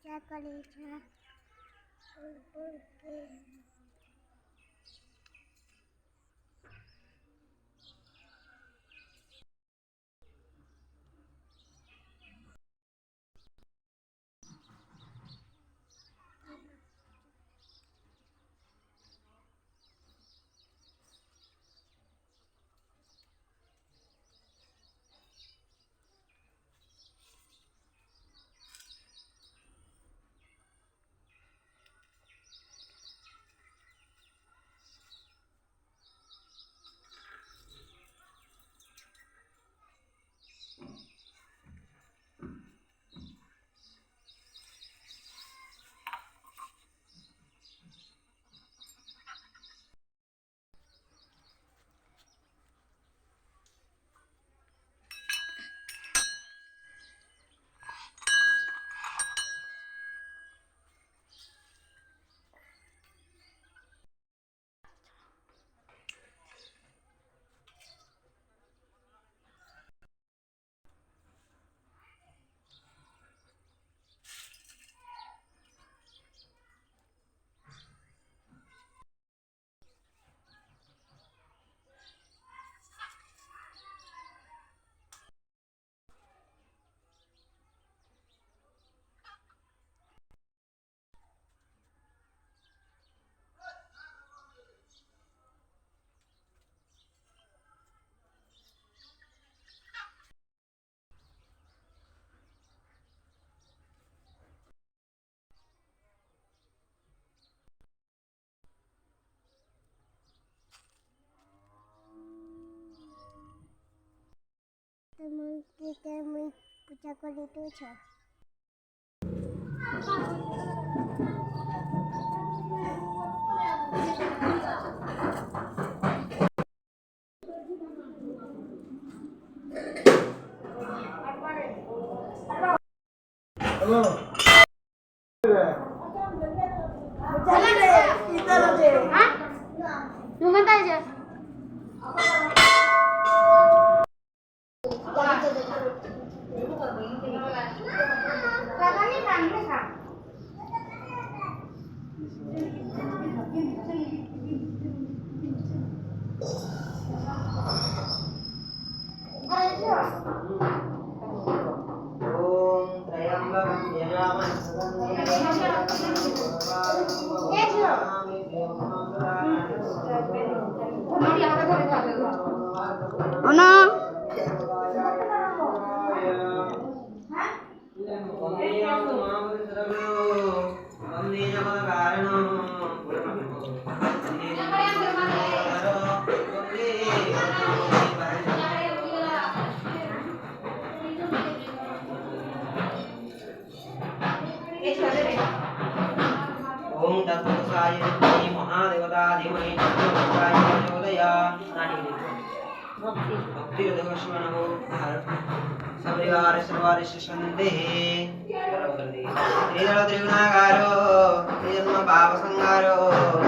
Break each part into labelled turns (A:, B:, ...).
A: পূজা করেছে তুমি পূজা করিতেছ
B: ओम तत्पुरुषाय विद्महे महादेवता धीमहि तन्नो प्रचोदयात् भक्ति नमो सपरिवार सर्वारिष्ट संदेह त्रिदल त्रिगुणाकारो त्रिजन्म पाप संहारो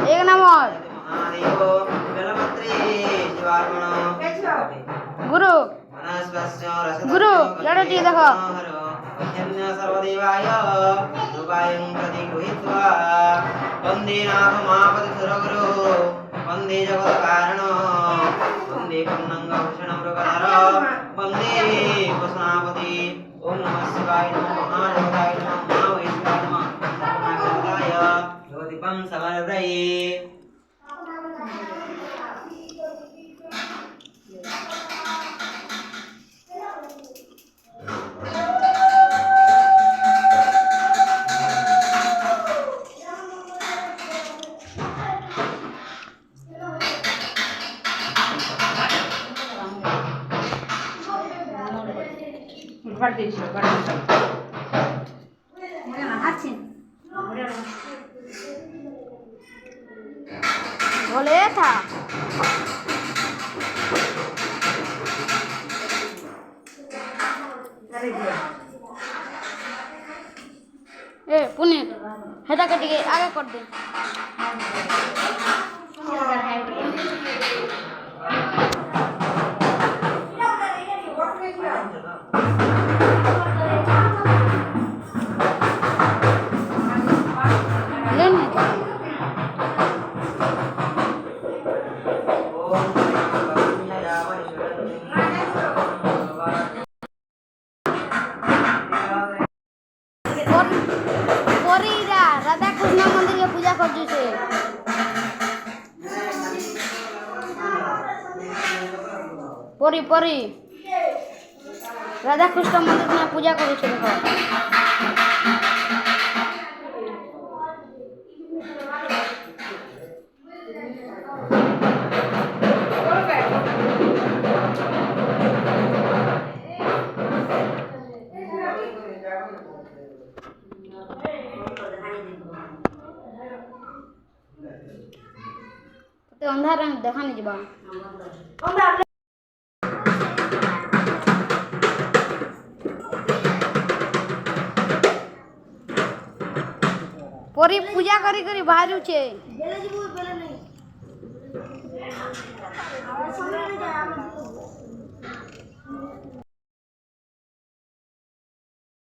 C: एक नंबर
B: महादेव जलपत्रे जीवार्पण
C: गुरु
B: मनस्वस्य
C: गुरु लड़टी देखो
B: अध्यन्य सर्वदेवाय रूपायं प्रति गृहीत्वा वन्दे नाथमापति सुरगुरु वन्दे जगत्कारणं वन्दे पूर्णङ्गभूषणं मृगधर वन्दे वसनापति ओम नमः शिवाय नमः महादेवाय नमः महावैष्णवाय नमः सर्वनागदाय ज्योतिपं समर्पये
C: बोले था ए पुनीत हेटा के दिखे आगे कर दे ପରି ରାଧାକୃଷ୍ଣ ମନ୍ଦିର ପୂଜା କରୁଛି ଦେଖ। ତତେ ଅନ୍ଧାର ଦେଖାନି ଯିବା। ପରି ପୂଜା କରି କରି ବାହାରୁଛେ।